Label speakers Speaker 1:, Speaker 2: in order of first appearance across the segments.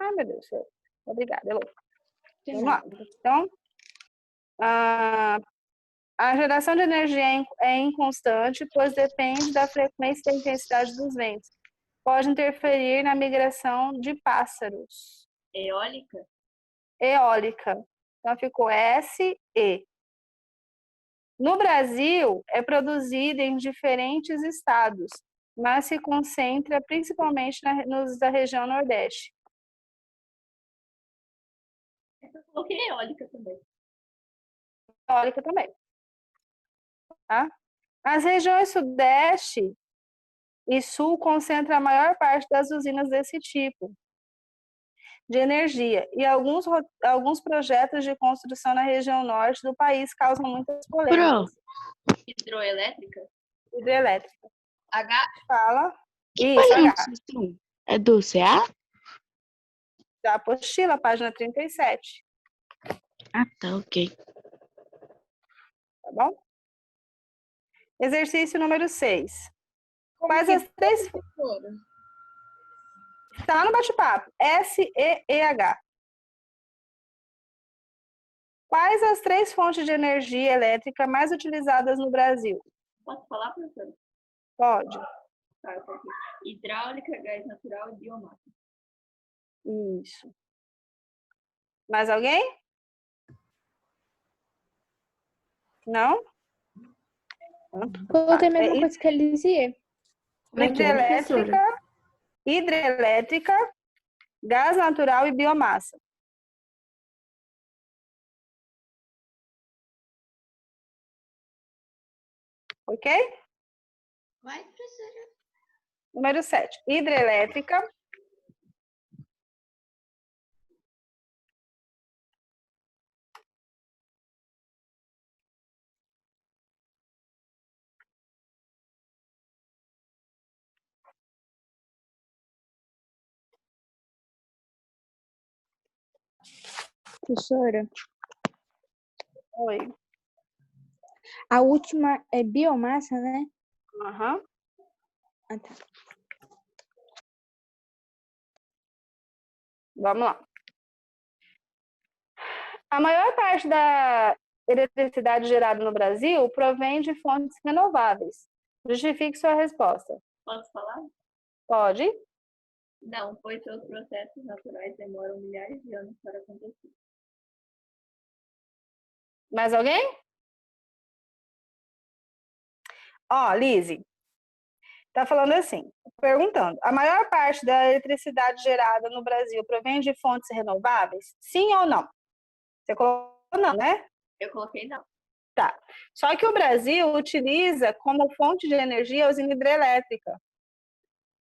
Speaker 1: Ai, meu Deus. Obrigada, Elô.
Speaker 2: De
Speaker 1: Vamos lá.
Speaker 2: nada.
Speaker 1: Então, a geração de energia é inconstante, pois depende da frequência e da intensidade dos ventos. Pode interferir na migração de pássaros.
Speaker 2: Eólica?
Speaker 1: Eólica. Então, ficou SE. No Brasil, é produzida em diferentes estados, mas se concentra principalmente da região Nordeste.
Speaker 2: Eu coloquei eólica também.
Speaker 1: Eólica também. Tá? As regiões Sudeste e Sul concentram a maior parte das usinas desse tipo de energia, e alguns projetos de construção na região Norte do país causam muitas polêmicas.
Speaker 2: Hidroelétrica?
Speaker 1: Hidrelétrica.
Speaker 2: H?
Speaker 1: Fala.
Speaker 3: Que
Speaker 1: Isso,
Speaker 3: página
Speaker 1: H.
Speaker 3: vocês estão? É do CA?
Speaker 1: Da apostila, página 37.
Speaker 3: Ah, tá, ok.
Speaker 1: Tá bom? Exercício número 6. Quais as três... Tá no bate-papo. SEEH. Quais as três fontes de energia elétrica mais utilizadas no Brasil?
Speaker 2: Posso falar, professora?
Speaker 1: Pode.
Speaker 2: Tá, eu tô aqui. Hidráulica, gás natural e biomassa.
Speaker 1: Isso. Mais alguém? Não?
Speaker 4: Coloquei a mesma coisa que a Lisier.
Speaker 1: Hidrelétrica, gás natural e biomassa. Ok?
Speaker 2: Vai, professora.
Speaker 1: Número 7. Hidrelétrica.
Speaker 4: Professora,
Speaker 1: Oi.
Speaker 4: a última é biomassa, né?
Speaker 1: Aham.
Speaker 4: Ah, tá.
Speaker 1: Vamos lá. A maior parte da eletricidade gerada no Brasil provém de fontes renováveis. Justifique sua resposta.
Speaker 2: Posso falar?
Speaker 1: Pode?
Speaker 2: Não, pois seus processos naturais demoram milhares de anos para acontecer.
Speaker 1: Mais alguém? Ó, Lise, tá falando assim, perguntando, a maior parte da eletricidade gerada no Brasil provém de fontes renováveis? Sim ou não? Você colocou não, né?
Speaker 2: Eu coloquei não.
Speaker 1: Tá. Só que o Brasil utiliza como fonte de energia a usina hidrelétrica,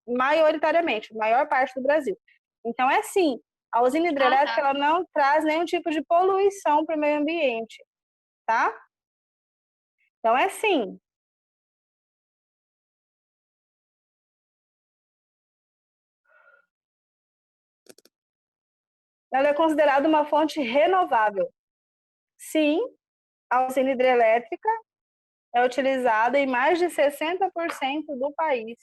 Speaker 1: maioritariamente, a maior parte do Brasil. Então, é sim, a usina hidrelétrica ela não traz nenhum tipo de poluição para o meio ambiente, tá? Então, é sim. Ela é considerada uma fonte renovável. Sim, a usina hidrelétrica é utilizada em mais de 60% do país.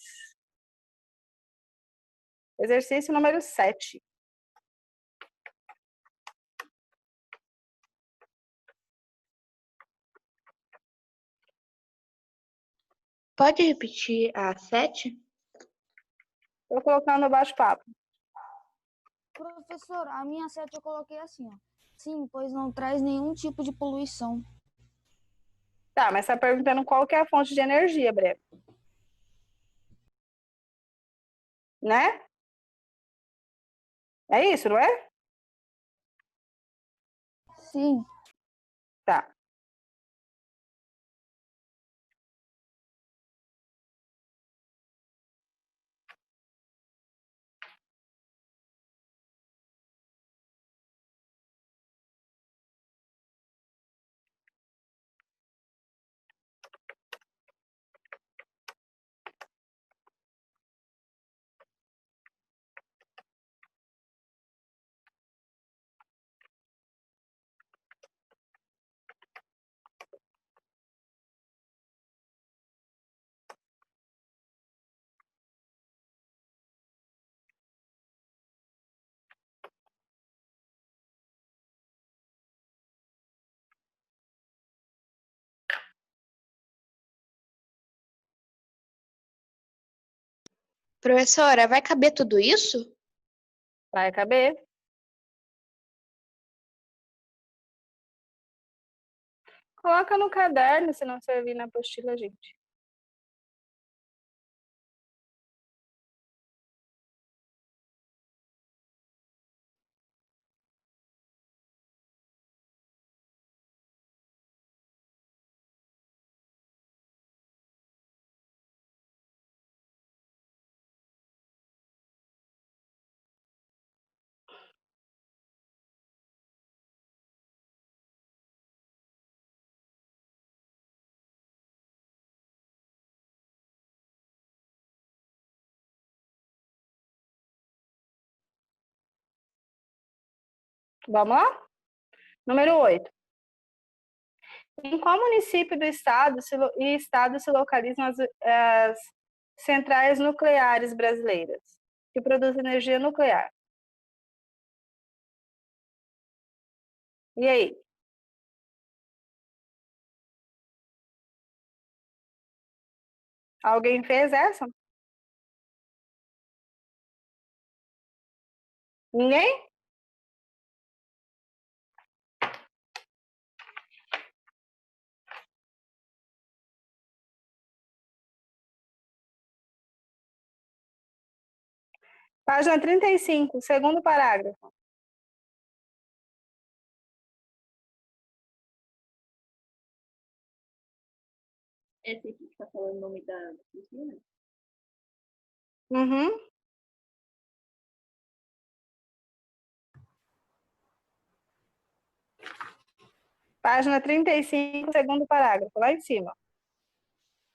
Speaker 1: Exercício número 7.
Speaker 3: Pode repetir a 7?
Speaker 1: Estou colocando no bate-papo.
Speaker 5: Professor, a minha 7 eu coloquei assim, ó. Sim, pois não traz nenhum tipo de poluição.
Speaker 1: Tá, mas está perguntando qual que é a fonte de energia, Breno. Né? É isso, não é?
Speaker 5: Sim.
Speaker 1: Tá.
Speaker 3: Professora, vai caber tudo isso?
Speaker 1: Vai caber. Coloca no caderno, se não servir na apostila, gente. Vamos lá? Número 8. Em qual município do estado se localizam as centrais nucleares brasileiras que produzem energia nuclear? E aí? Alguém fez essa? Ninguém? Página 35, segundo parágrafo.
Speaker 2: Esse aqui que tá falando o nome da piscina?
Speaker 1: Uhum. Página 35, segundo parágrafo, lá em cima.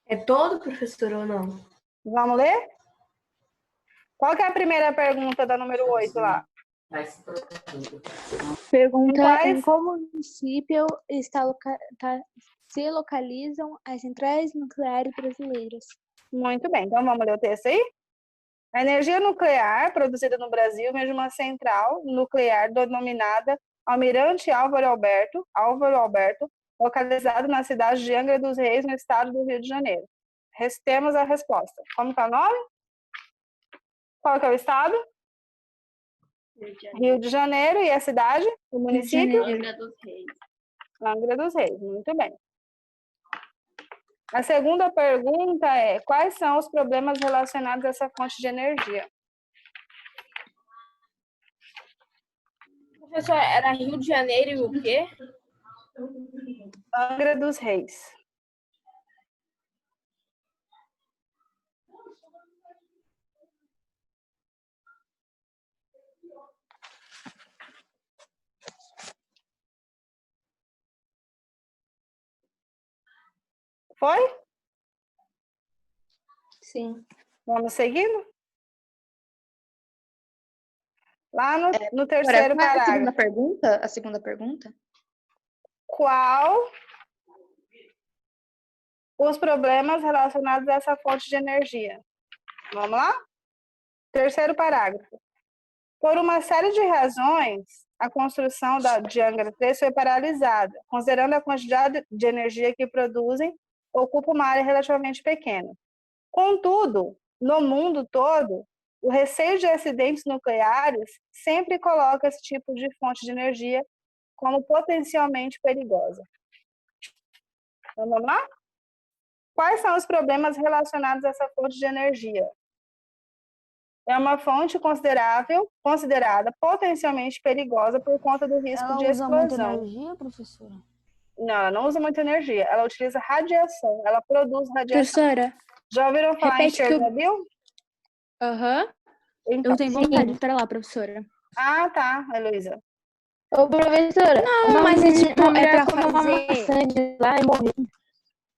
Speaker 6: É todo, professor, ou não?
Speaker 1: Vamos ler? Qual que é a primeira pergunta da número 8 lá?
Speaker 4: Pergunta
Speaker 1: Quais?
Speaker 4: em qual município se localizam as centrais nucleares brasileiras?
Speaker 1: Muito bem, então vamos ler o texto aí? A energia nuclear produzida no Brasil vem de uma central nuclear denominada Almirante Álvaro Alberto, localizado na cidade de Angra dos Reis, no estado do Rio de Janeiro. Temos a resposta. Como que é o nome? Qual que é o estado?
Speaker 2: Rio de Janeiro.
Speaker 1: Rio de Janeiro. E a cidade? O município?
Speaker 2: Angra dos Reis.
Speaker 1: Angra dos Reis. Muito bem. A segunda pergunta é: quais são os problemas relacionados a essa fonte de energia?
Speaker 6: Professor, era Rio de Janeiro e o quê?
Speaker 1: Angra dos Reis. Foi?
Speaker 4: Sim.
Speaker 1: Vamos seguindo? Lá no
Speaker 3: Agora,
Speaker 1: terceiro
Speaker 3: qual é a segunda
Speaker 1: parágrafo.
Speaker 3: pergunta? A segunda pergunta?
Speaker 1: Qual os problemas relacionados a essa fonte de energia? Vamos lá? Terceiro parágrafo. Por uma série de razões, a construção de Angra 3 foi paralisada, considerando a quantidade de energia que produzem, ocupa uma área relativamente pequena. Contudo, no mundo todo, o receio de acidentes nucleares sempre coloca esse tipo de fonte de energia como potencialmente perigosa. Então, vamos lá? Quais são os problemas relacionados a essa fonte de energia? É uma fonte considerada potencialmente perigosa por conta do risco
Speaker 5: Ela
Speaker 1: de
Speaker 5: usa muita
Speaker 1: explosão.
Speaker 5: energia, professora?
Speaker 1: Não, ela não usa muita energia, ela utiliza radiação, ela produz radiação.
Speaker 4: Professora,
Speaker 1: Já ouviram falar em
Speaker 4: repete que eu...
Speaker 1: Chernobyl?
Speaker 4: Aham.
Speaker 1: Então.
Speaker 4: Eu tenho vontade de ir pra lá, professora.
Speaker 1: Ah, tá, Heloísa.
Speaker 7: Ô, professora,
Speaker 4: Não, mas é tipo,
Speaker 7: uma
Speaker 4: é
Speaker 7: mulher
Speaker 4: pra
Speaker 7: comeu uma
Speaker 4: fazer...
Speaker 7: maçã de lá e morreu.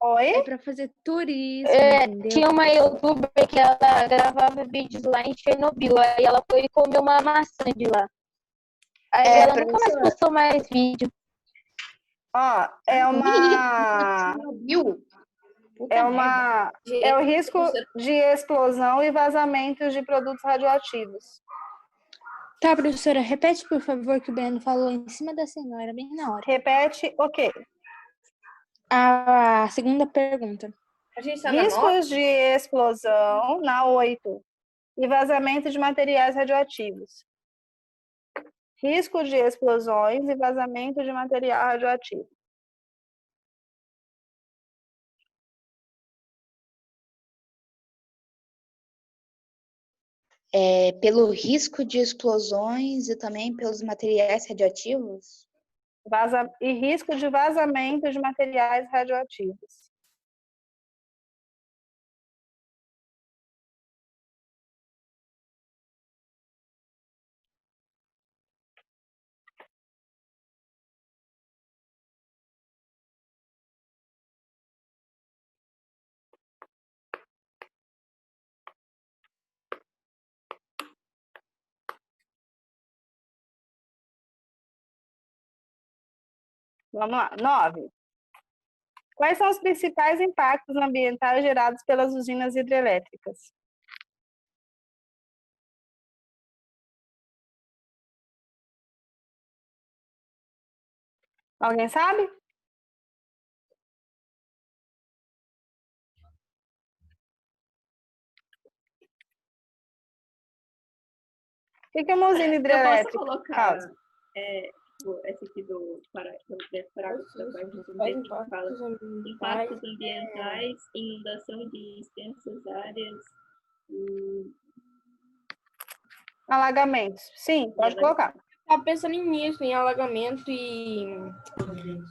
Speaker 1: Oi?
Speaker 4: É pra fazer turismo,
Speaker 7: É,
Speaker 4: entendeu?
Speaker 7: tinha uma youtuber que ela gravava vídeos lá em Chernobyl, aí ela foi comer uma maçã de lá. Aí ela nunca mais
Speaker 3: professora.
Speaker 7: postou mais vídeo.
Speaker 1: Ó, é uma...
Speaker 3: Viu? Puta
Speaker 1: É
Speaker 3: merda.
Speaker 1: uma... É o risco de explosão e vazamentos de produtos radioativos.
Speaker 4: Tá, professora, repete, por favor, que o Breno falou em cima da senhora, bem na hora.
Speaker 1: Repete o quê?
Speaker 4: A segunda pergunta.
Speaker 6: A gente tá na nota?
Speaker 1: Riscos de explosão na 8. e vazamento de materiais radioativos. Risco de explosões e vazamento de material radioativo.
Speaker 3: Pelo risco de explosões e também pelos materiais radioativos?
Speaker 1: E risco de vazamento de materiais radioativos. Vamos lá. 9. Quais são os principais impactos ambientais gerados pelas usinas hidrelétricas? Alguém sabe? O que é uma usina
Speaker 2: Eu
Speaker 1: hidrelétrica?
Speaker 2: posso colocar
Speaker 1: Causa?
Speaker 2: esse aqui do parágrafo da página 33 que fala impactos ambientais, inundação de extensas áreas e
Speaker 1: Alagamentos. Sim, pode colocar.
Speaker 6: Tava pensando nisso, em alagamento e.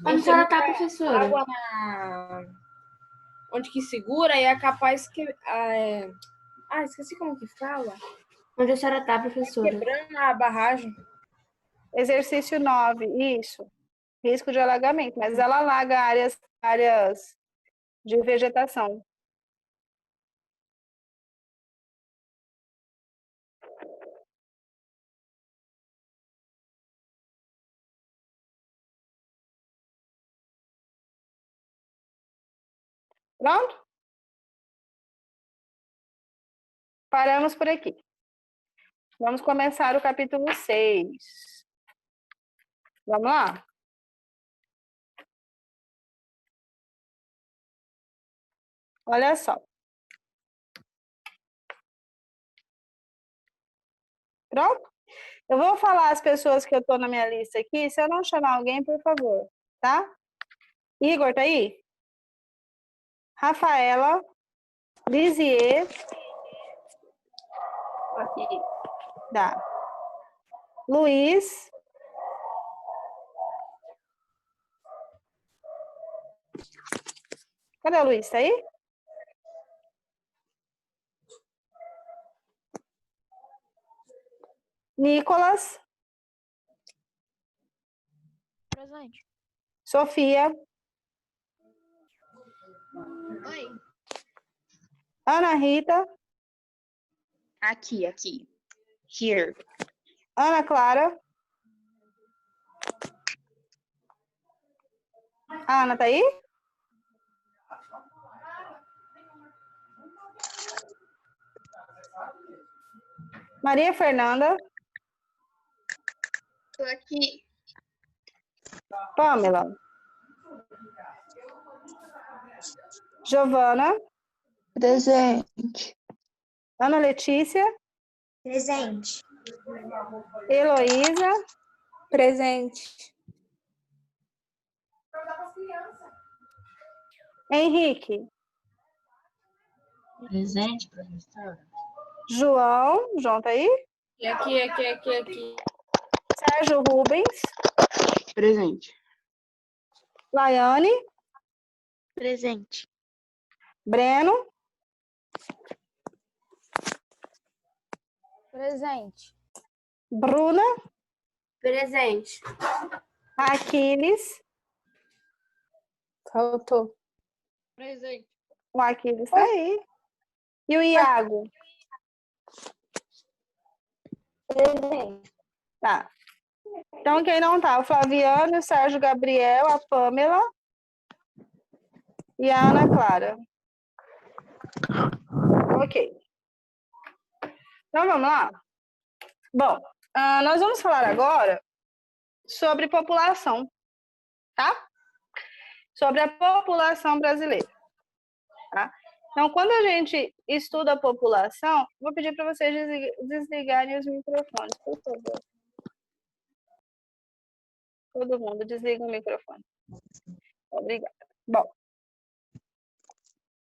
Speaker 8: Onde a senhora tá, professora?
Speaker 6: Água onde que segura e é capaz que. Esqueci como que fala.
Speaker 8: Onde a senhora tá, professora?
Speaker 6: Quebrando a barragem.
Speaker 1: Exercício 9, isso. Risco de alagamento, mas ela alaga áreas de vegetação. Pronto? Paramos por aqui. Vamos começar o capítulo 6. Vamos lá? Olha só. Pronto? Eu vou falar as pessoas que eu estou na minha lista aqui. Se eu não chamar alguém, por favor, tá? Igor, tá aí? Rafaela, Lisier.
Speaker 2: aqui.
Speaker 1: Tá. Luiz. Cadê o Luiz? Tá aí? Nicolas.
Speaker 3: Presente.
Speaker 1: Sofia.
Speaker 3: Oi.
Speaker 1: Ana Rita.
Speaker 3: Aqui. Here.
Speaker 1: Ana Clara. A Ana tá aí? Maria Fernanda.
Speaker 3: Tô aqui.
Speaker 1: Pamela. Giovana.
Speaker 3: Presente.
Speaker 1: Ana Letícia.
Speaker 5: Presente.
Speaker 1: Heloísa.
Speaker 4: Presente.
Speaker 1: Henrique.
Speaker 8: Presente, professora.
Speaker 1: João. João tá aí?
Speaker 6: Aqui.
Speaker 1: Sérgio Rubens.
Speaker 9: Presente.
Speaker 1: Laiane.
Speaker 3: Presente.
Speaker 1: Breno.
Speaker 5: Presente.
Speaker 1: Bruna.
Speaker 6: Presente.
Speaker 1: Aquiles.
Speaker 4: Faltou.
Speaker 8: Presente.
Speaker 1: O Aquiles tá aí. E o Iago?
Speaker 7: Presente.
Speaker 1: Tá. Então, quem não tá? O Flaviano, o Sérgio Gabriel, a Pamela e a Ana Clara. Ok. Então, vamos lá? Bom, nós vamos falar agora sobre população, tá? Sobre a população brasileira. Tá? Então, quando a gente estuda a população, vou pedir para vocês desligarem os microfones, por favor. Todo mundo desliga o microfone. Obrigada. Bom,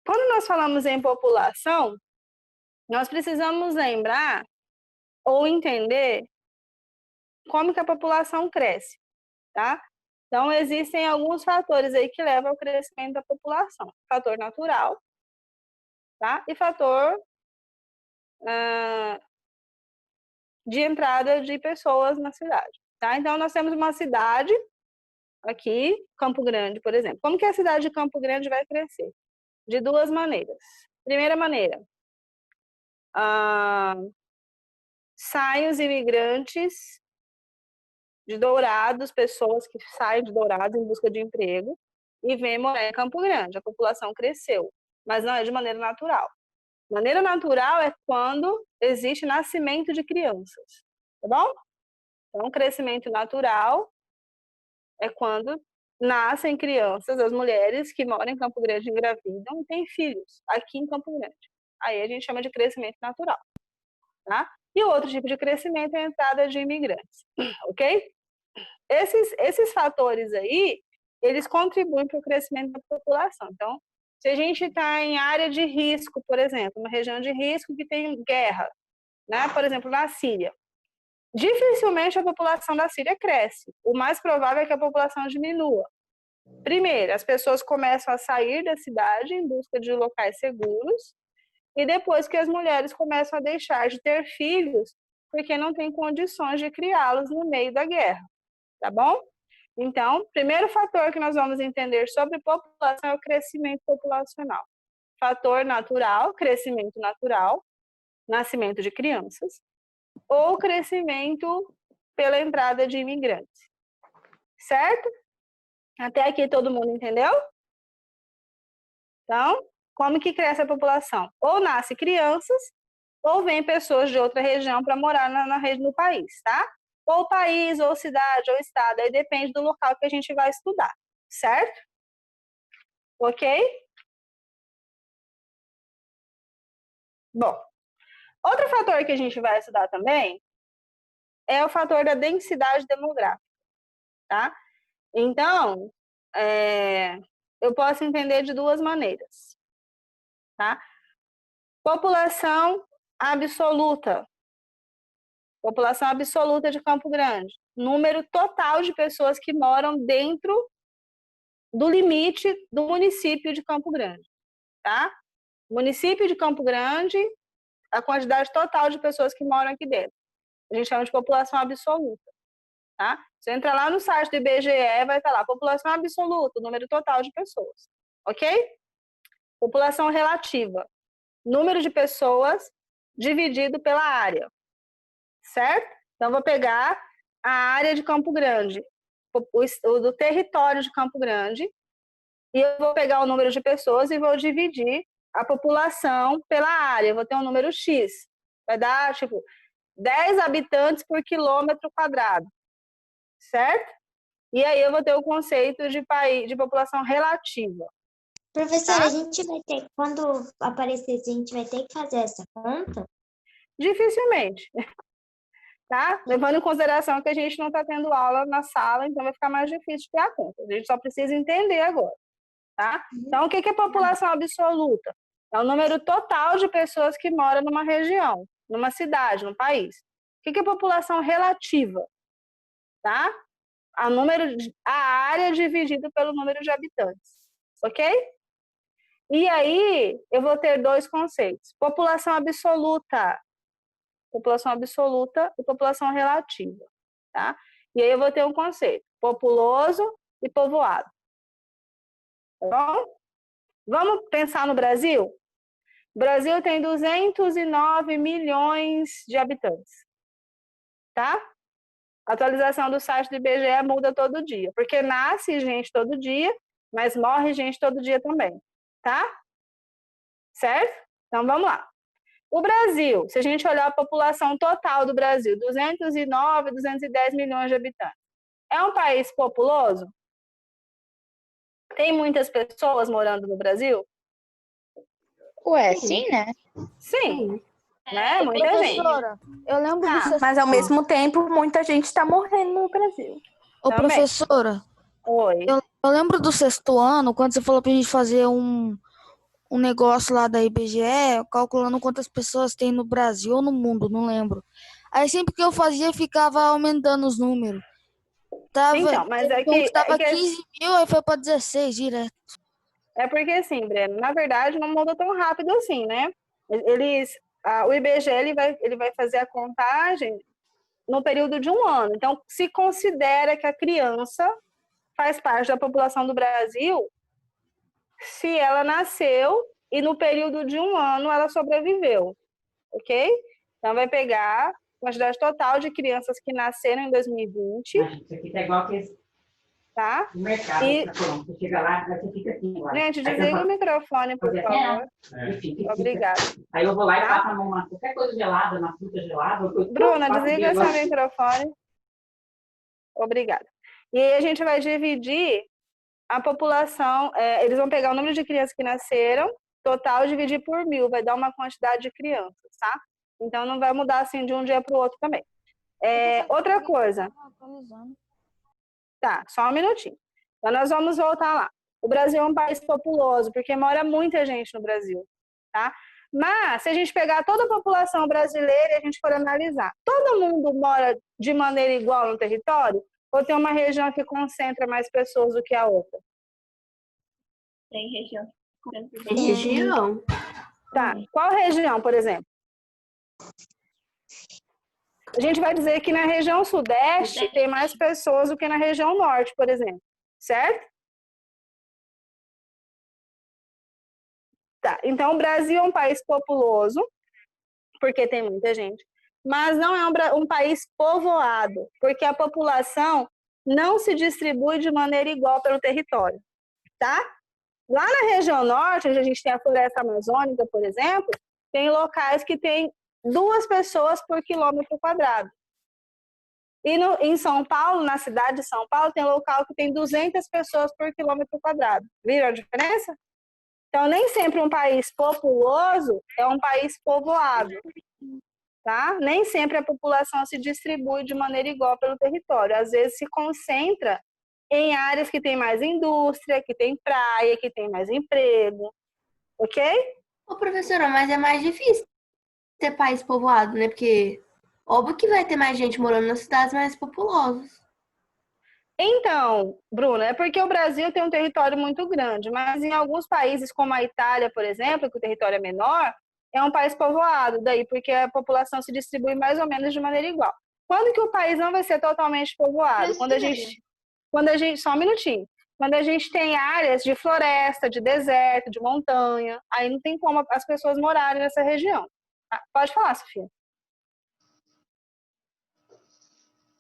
Speaker 1: quando nós falamos em população, nós precisamos lembrar ou entender como que a população cresce, tá? Então, existem alguns fatores aí que levam ao crescimento da população. Fator natural, tá? E fator de entrada de pessoas na cidade, tá? Então, nós temos uma cidade aqui, Campo Grande, por exemplo. Como que a cidade de Campo Grande vai crescer? De duas maneiras. Primeira maneira, saem os imigrantes de Dourados, pessoas que saem de Dourados em busca de emprego e vêm morar em Campo Grande. A população cresceu, mas não é de maneira natural. Maneira natural é quando existe nascimento de crianças, tá bom? Então, crescimento natural é quando nascem crianças, as mulheres que moram em Campo Grande engravidam e têm filhos aqui em Campo Grande. Aí a gente chama de crescimento natural, tá? E outro tipo de crescimento é a entrada de imigrantes, ok? Esses fatores aí, eles contribuem para o crescimento da população. Então, se a gente está em área de risco, por exemplo, uma região de risco que tem guerra, né? Por exemplo, na Síria, dificilmente a população da Síria cresce. O mais provável é que a população diminua. Primeiro, as pessoas começam a sair da cidade em busca de locais seguros, e depois que as mulheres começam a deixar de ter filhos, porque não tem condições de criá-los no meio da guerra, tá bom? Então, primeiro fator que nós vamos entender sobre população é o crescimento populacional. Fator natural, crescimento natural, nascimento de crianças, ou crescimento pela entrada de imigrantes. Certo? Até aqui todo mundo entendeu? Então, como que cresce a população? Ou nasce crianças, ou vem pessoas de outra região para morar no país, tá? Ou país, ou cidade, ou estado, aí depende do local que a gente vai estudar, certo? Ok? Bom, outro fator que a gente vai estudar também é o fator da densidade demográfica, tá? Então, eu posso entender de duas maneiras, tá? População absoluta. População absoluta de Campo Grande. Número total de pessoas que moram dentro do limite do município de Campo Grande, tá? Município de Campo Grande, a quantidade total de pessoas que moram aqui dentro. A gente chama de população absoluta, tá? Se entra lá no site do IBGE, vai estar lá, população absoluta, número total de pessoas, ok? População relativa, número de pessoas dividido pela área, certo? Então, vou pegar a área de Campo Grande, o do território de Campo Grande, e eu vou pegar o número de pessoas e vou dividir a população pela área. Eu vou ter um número X. Vai dar, tipo, 10 habitantes por quilômetro quadrado, certo? E aí eu vou ter o conceito de população relativa.
Speaker 10: Professora, a gente vai ter, quando aparecer, a gente vai ter que fazer essa conta?
Speaker 1: Dificilmente, tá? Levando em consideração que a gente não está tendo aula na sala, então vai ficar mais difícil de ter a conta. A gente só precisa entender agora, tá? Então, o que é população absoluta? É o número total de pessoas que moram numa região, numa cidade, num país. O que é população relativa? Tá? A área dividida pelo número de habitantes, ok? E aí, eu vou ter dois conceitos. População absoluta e população relativa, tá? E aí eu vou ter um conceito, populoso e povoado. Tá bom? Vamos pensar no Brasil? O Brasil tem 209 milhões de habitantes, tá? A atualização do site do IBGE muda todo dia, porque nasce gente todo dia, mas morre gente todo dia também, tá? Certo? Então, vamos lá. O Brasil, se a gente olhar a população total do Brasil, 209, 210 milhões de habitantes, é um país populoso? Tem muitas pessoas morando no Brasil?
Speaker 3: Ué, sim, né?
Speaker 1: Sim. Né? Muita gente.
Speaker 5: Professora, eu lembro do
Speaker 1: Tá,
Speaker 5: sexto
Speaker 11: Mas ao
Speaker 5: ano.
Speaker 11: mesmo tempo, muita gente está morrendo no Brasil.
Speaker 5: Ô,
Speaker 1: Também.
Speaker 5: professora,
Speaker 1: Oi.
Speaker 5: eu lembro do sexto ano, quando você falou pra gente fazer um negócio lá da IBGE, calculando quantas pessoas tem no Brasil ou no mundo, não lembro. Aí sempre que eu fazia, ficava aumentando os números.
Speaker 1: Então, mas é
Speaker 5: Teve um que
Speaker 1: que,
Speaker 5: tava 15 mil, aí foi pra 16 direto.
Speaker 1: é porque assim, Breno, na verdade não muda tão rápido assim, né? O IBGE ele vai fazer a contagem no período de um ano. Então, se considera que a criança faz parte da população do Brasil se ela nasceu e no período de um ano ela sobreviveu, ok? Então, vai pegar a quantidade total de crianças que nasceram em 2020.
Speaker 12: Isso aqui tá igual que
Speaker 1: Tá?
Speaker 12: no mercado. Você chega lá, você fica assim.
Speaker 1: Gente, desliga o microfone, por favor. Obrigada.
Speaker 12: Aí eu vou lá e passo a mão na qualquer coisa gelada, na fruta gelada.
Speaker 1: Bruna, desliga seu microfone. Obrigada. E aí a gente vai dividir a população, eles vão pegar o número de crianças que nasceram, total, dividir por 1.000, vai dar uma quantidade de crianças, tá? Então não vai mudar assim de um dia para o outro também. Outra coisa. Tá, só um minutinho. Então nós vamos voltar lá. O Brasil é um país populoso, porque mora muita gente no Brasil, tá? Mas, se a gente pegar toda a população brasileira e a gente for analisar, todo mundo mora de maneira igual no território? Ou tem uma região que concentra mais pessoas do que a outra?
Speaker 2: Tem região.
Speaker 8: Tem região.
Speaker 1: Tá, qual região, por exemplo? A gente vai dizer que na região sudeste tem mais pessoas do que na região norte, por exemplo. Certo? Tá, então o Brasil é um país populoso, porque tem muita gente, mas não é um país povoado, porque a população não se distribui de maneira igual pelo território, tá? Lá na região norte, onde a gente tem a floresta amazônica, por exemplo, tem locais que tem 2 pessoas por quilômetro quadrado. E em São Paulo, na cidade de São Paulo, tem local que tem 200 pessoas por quilômetro quadrado. Viram a diferença? Então, nem sempre um país populoso é um país povoado, tá? Nem sempre a população se distribui de maneira igual pelo território. Às vezes se concentra em áreas que tem mais indústria, que tem praia, que tem mais emprego, ok?
Speaker 8: Ô, professora, mas é mais difícil ter país povoado, né? Porque óbvio que vai ter mais gente morando nas cidades mais populosas.
Speaker 1: Então, Bruna, é porque o Brasil tem um território muito grande, mas em alguns países, como a Itália, por exemplo, que o território é menor, é um país povoado, daí porque a população se distribui mais ou menos de maneira igual. Quando que o país não vai ser totalmente povoado? Quando a gente, só um minutinho, quando a gente tem áreas de floresta, de deserto, de montanha, aí não tem como as pessoas morarem nessa região. Pode falar, Sofia.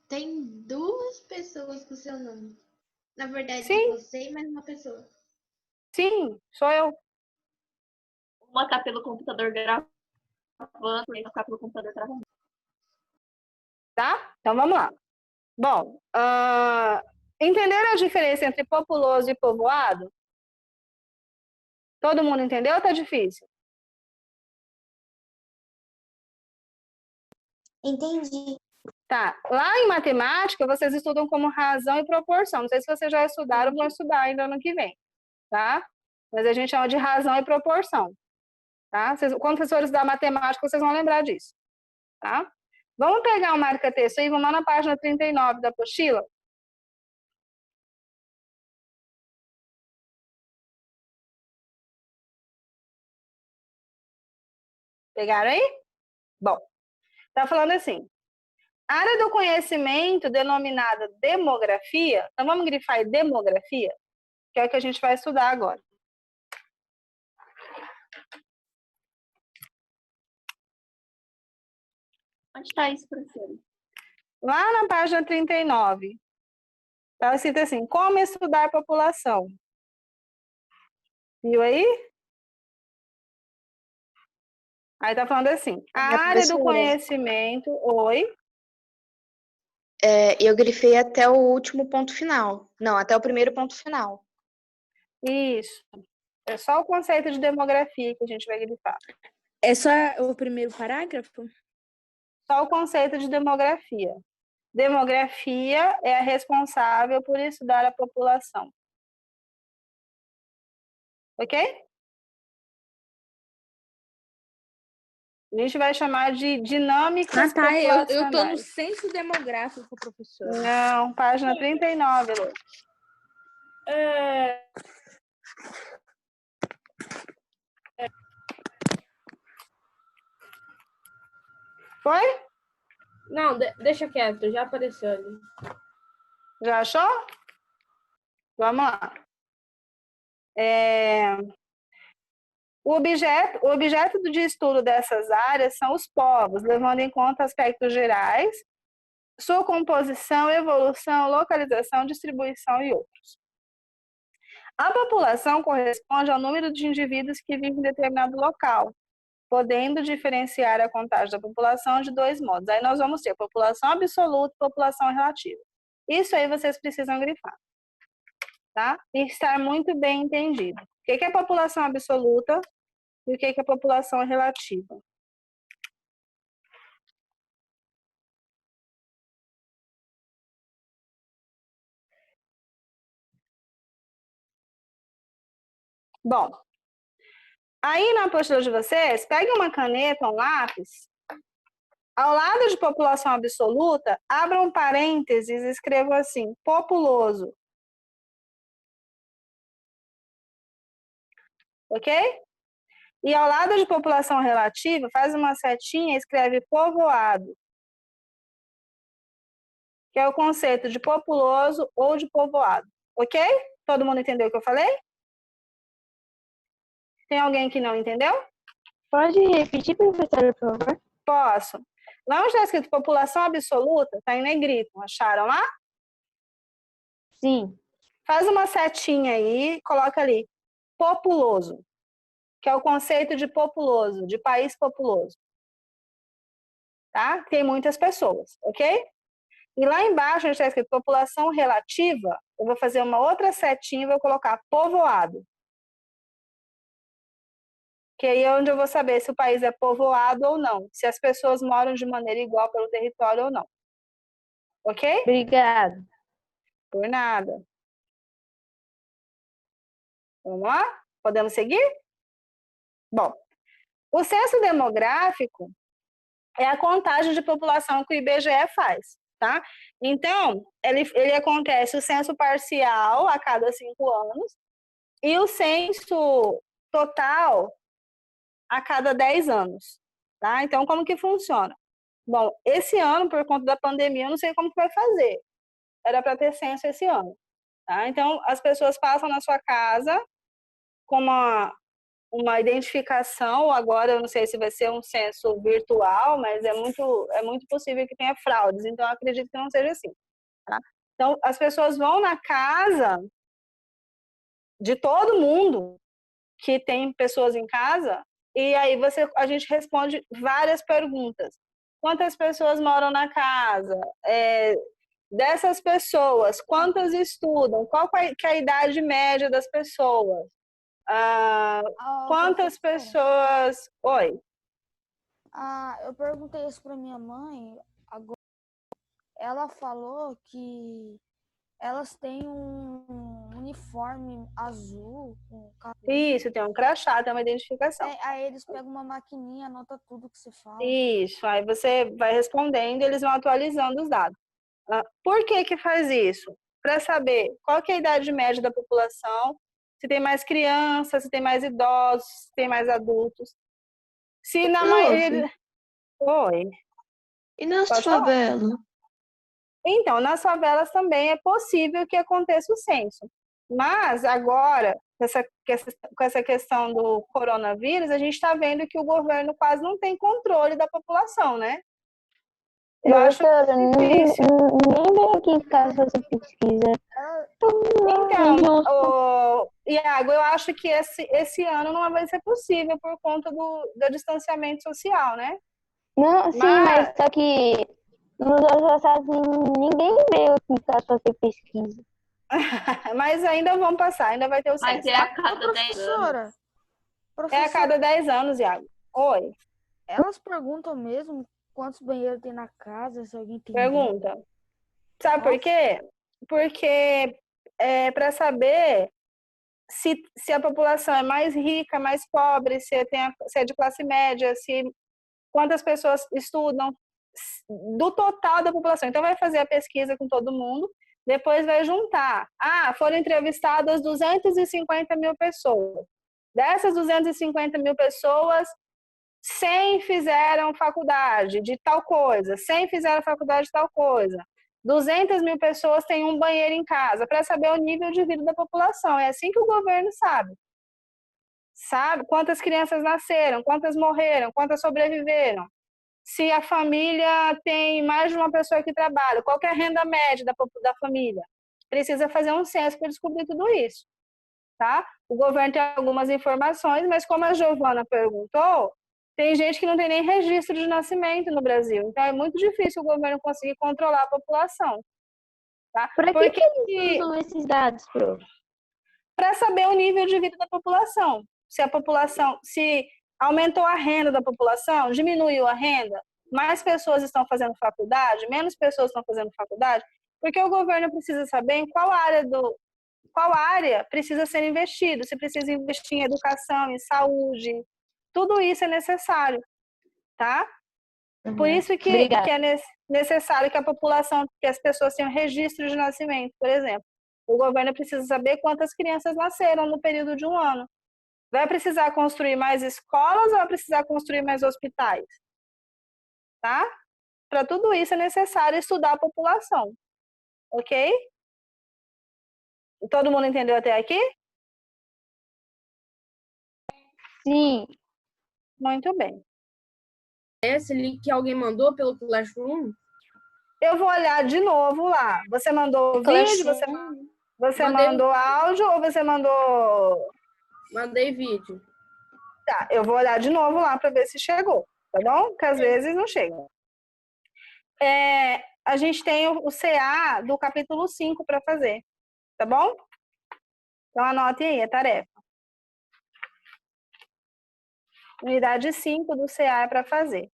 Speaker 10: Tem 2 pessoas com seu nome. Na verdade,
Speaker 1: Sim.
Speaker 10: você e mais uma pessoa.
Speaker 1: Sim, sou eu.
Speaker 2: Uma tá pelo computador gravando, outra tá pelo computador gravando.
Speaker 1: Tá? Então vamos lá. Bom, entenderam a diferença entre populoso e povoado? Todo mundo entendeu ou tá difícil?
Speaker 10: Entendi.
Speaker 1: Tá. Lá em matemática, vocês estudam como razão e proporção. Não sei se vocês já estudaram ou vão estudar ainda ano que vem, tá? Mas a gente chama de razão e proporção, tá? Quando vocês estudar matemática, vocês vão lembrar disso, tá? Vamos pegar o marca-texto aí, vamos lá na página 39 da apostila. Pegaram aí? Bom, tá falando assim. Área do conhecimento denominada demografia, então vamos grifar aí demografia, que é o que a gente vai estudar agora.
Speaker 2: Onde está isso, professora?
Speaker 1: Lá na página 39, está escrito assim, como estudar a população. Viu aí? Aí tá falando assim, a área do conhecimento, oi?
Speaker 3: Eu grifei até o último ponto final. Não, até o primeiro ponto final.
Speaker 1: Isso. É só o conceito de demografia que a gente vai grifar.
Speaker 4: É só o primeiro parágrafo?
Speaker 1: Só o conceito de demografia. Demografia é a responsável por estudar a população. Ok? A gente vai chamar de dinâmicas populacionais.
Speaker 4: Eu tô no censo demográfico, professora.
Speaker 1: Não, página 39, Lu. Foi?
Speaker 6: Não, deixa quieto, já apareceu ali.
Speaker 1: Já achou? Vamos lá. O objeto de estudo dessas áreas são os povos, levando em conta aspectos gerais, sua composição, evolução, localização, distribuição e outros. A população corresponde ao número de indivíduos que vivem em determinado local, podendo diferenciar a contagem da população de dois modos. Aí nós vamos ter população absoluta e população relativa. Isso aí vocês precisam grifar, tá? E estar muito bem entendido. O que é população absoluta e o que é população relativa? Bom, aí na apostila de vocês, peguem uma caneta, um lápis. Ao lado de população absoluta, abram parênteses e escrevam assim, populoso. Ok? E ao lado de população relativa, faz uma setinha e escreve povoado, que é o conceito de populoso ou de povoado. Ok? Todo mundo entendeu o que eu falei? Tem alguém que não entendeu?
Speaker 7: Pode repetir, professora, por favor?
Speaker 1: Posso. Lá onde está escrito população absoluta, está em negrito. Acharam lá?
Speaker 7: Sim.
Speaker 1: Faz uma setinha aí, coloca ali, populoso, que é o conceito de populoso, de país populoso. Tá? Tem muitas pessoas, ok? E lá embaixo, onde está escrito população relativa, eu vou fazer uma outra setinha e vou colocar povoado. Que aí é onde eu vou saber se o país é povoado ou não, se as pessoas moram de maneira igual pelo território ou não. Ok?
Speaker 7: Obrigada.
Speaker 1: Por nada. Vamos lá? Podemos seguir? Bom, o censo demográfico é a contagem de população que o IBGE faz, tá? Então, ele acontece o censo parcial a cada 5 anos e o censo total a cada 10 anos, tá? Então, como que funciona? Bom, esse ano, por conta da pandemia, eu não sei como que vai fazer. Era para ter censo esse ano, tá? Então, as pessoas passam na sua casa com uma identificação, agora eu não sei se vai ser um censo virtual, mas é muito possível que tenha fraudes, então eu acredito que não seja assim, tá? Então, as pessoas vão na casa de todo mundo que tem pessoas em casa, e aí a gente responde várias perguntas. Quantas pessoas moram na casa? Dessas pessoas, quantas estudam? Qual que é a idade média das pessoas? Quantas pessoas... Oi?
Speaker 5: Eu perguntei isso para minha mãe, agora ela falou que elas têm um uniforme azul com cabelo.
Speaker 1: Isso, tem um crachá, tem uma identificação.
Speaker 5: Aí eles pegam uma maquininha, anota tudo que você fala.
Speaker 1: Isso, aí você vai respondendo e eles vão atualizando os dados. Por que faz isso? Para saber qual que é a idade média da população, se tem mais crianças, se tem mais idosos, se tem mais adultos. Se na maioria... Oi.
Speaker 8: E nas favelas?
Speaker 1: Então, nas favelas também é possível que aconteça o censo. Mas agora, com essa questão do coronavírus, a gente está vendo que o governo quase não tem controle da população, né? Eu acho difícil.
Speaker 7: Ninguém veio aqui em casa fazer pesquisa.
Speaker 1: Então, Iago, eu acho que esse ano não vai ser possível por conta do distanciamento social, né?
Speaker 7: Não, sim, mas só que nos outros estados ninguém veio aqui em casa fazer pesquisa.
Speaker 1: Mas ainda vão passar, ainda vai ter o
Speaker 2: Mas
Speaker 1: censo,
Speaker 2: é a
Speaker 1: tá?
Speaker 2: cada 10 anos.
Speaker 1: É a cada 10 anos, Iago. Oi.
Speaker 5: Elas perguntam mesmo quantos banheiros tem na casa, se alguém tem
Speaker 1: Pergunta. Sabe por quê? Porque para saber se a população é mais rica, mais pobre, se é de classe média, quantas pessoas estudam, do total da população. Então, vai fazer a pesquisa com todo mundo, depois vai juntar. Foram entrevistadas 250 mil pessoas. Dessas 250 mil pessoas, 100 fizeram faculdade de tal coisa, 100 fizeram faculdade de tal coisa. 200 mil pessoas têm um banheiro em casa, para saber o nível de vida da população. É assim que o governo sabe. Sabe quantas crianças nasceram, quantas morreram, quantas sobreviveram. Se a família tem mais de uma pessoa que trabalha, qual que é a renda média da família? Precisa fazer um censo para descobrir tudo isso. Tá? O governo tem algumas informações, mas como a Giovana perguntou, tem gente que não tem nem registro de nascimento no Brasil. Então, é muito difícil o governo conseguir controlar a população. Tá?
Speaker 7: Para que eles usam esses dados, prof?
Speaker 1: Para saber o nível de vida da população. Se aumentou a renda da população, diminuiu a renda, mais pessoas estão fazendo faculdade, menos pessoas estão fazendo faculdade, porque o governo precisa saber em qual área precisa ser investido, se precisa investir em educação, em saúde, tudo isso é necessário, tá? Por isso que é necessário que a população, que as pessoas tenham registro de nascimento, por exemplo. O governo precisa saber quantas crianças nasceram no período de um ano. Vai precisar construir mais escolas ou vai precisar construir mais hospitais? Tá? Para tudo isso é necessário estudar a população. Ok? Todo mundo entendeu até aqui?
Speaker 7: Sim.
Speaker 1: Muito bem.
Speaker 6: Esse link que alguém mandou pelo Classroom?
Speaker 1: Eu vou olhar de novo lá. Você mandou vídeo? Você mandou áudio ou você mandou...
Speaker 6: Mandei vídeo.
Speaker 1: Tá, eu vou olhar de novo lá para ver se chegou, tá bom? Porque às vezes não chega. A gente tem o CA do capítulo 5 para fazer, tá bom? Então anotem aí, a tarefa. Unidade 5 do CA é para fazer.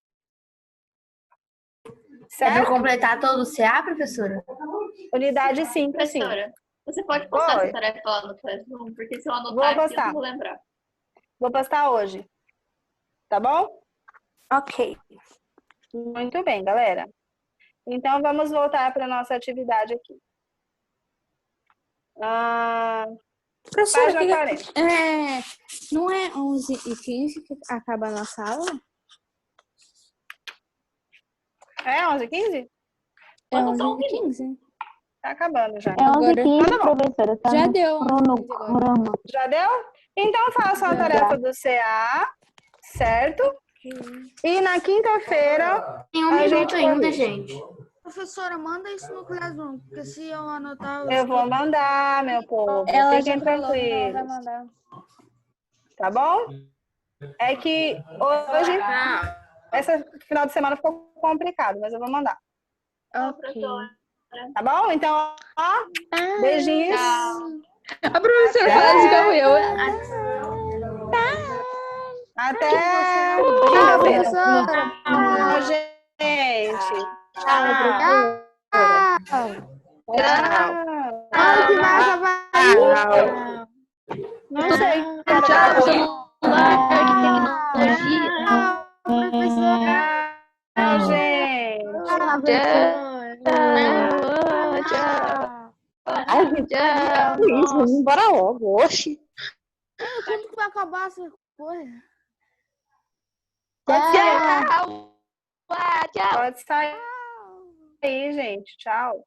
Speaker 8: Certo? É para completar todo o CA, professora?
Speaker 1: Unidade 5,
Speaker 2: professora,
Speaker 1: sim.
Speaker 2: Você pode postar essa tarefa lá no Classroom? Porque se eu anotar aqui, eu não vou lembrar.
Speaker 1: Vou postar hoje. Tá bom?
Speaker 11: Ok.
Speaker 1: Muito bem, galera. Então, vamos voltar para a nossa atividade aqui.
Speaker 4: Professora,
Speaker 1: página 40.
Speaker 4: Não é 11h15 que acaba a nossa aula?
Speaker 1: É 11h15?
Speaker 4: É 11h15.
Speaker 1: Tá acabando já.
Speaker 7: É 11h15, professora. Tá
Speaker 4: já deu.
Speaker 7: Cronograma.
Speaker 1: Já deu? Então, façam a tarefa do CA, certo? E na quinta-feira...
Speaker 8: Tem um minuto ainda, gente.
Speaker 5: Professora, manda isso no Classroom, porque se eu anotar...
Speaker 1: Eu vou mandar, meu povo.
Speaker 4: Ela
Speaker 1: Fiquem
Speaker 4: já falou que ela vai
Speaker 1: tranquilos.
Speaker 4: mandar.
Speaker 1: Tá bom? É que hoje, esse final de semana ficou complicado, mas eu vou mandar.
Speaker 4: Ok.
Speaker 1: Tá bom? Então, ó, beijinhos.
Speaker 7: A professora fala assim como eu.
Speaker 1: Até
Speaker 5: Tchau, professora.
Speaker 1: Tchau, gente.
Speaker 5: Tchau.
Speaker 1: Quando que vai acabar? Não sei.
Speaker 7: Tchau, celular, tecnologia.
Speaker 1: Tchau, gente.
Speaker 7: Tchau.
Speaker 3: Isso, vamos embora logo. Oxi.
Speaker 5: Quando que vai acabar essa coisa?
Speaker 7: Tchau.
Speaker 1: Pode sair aí, gente. Tchau.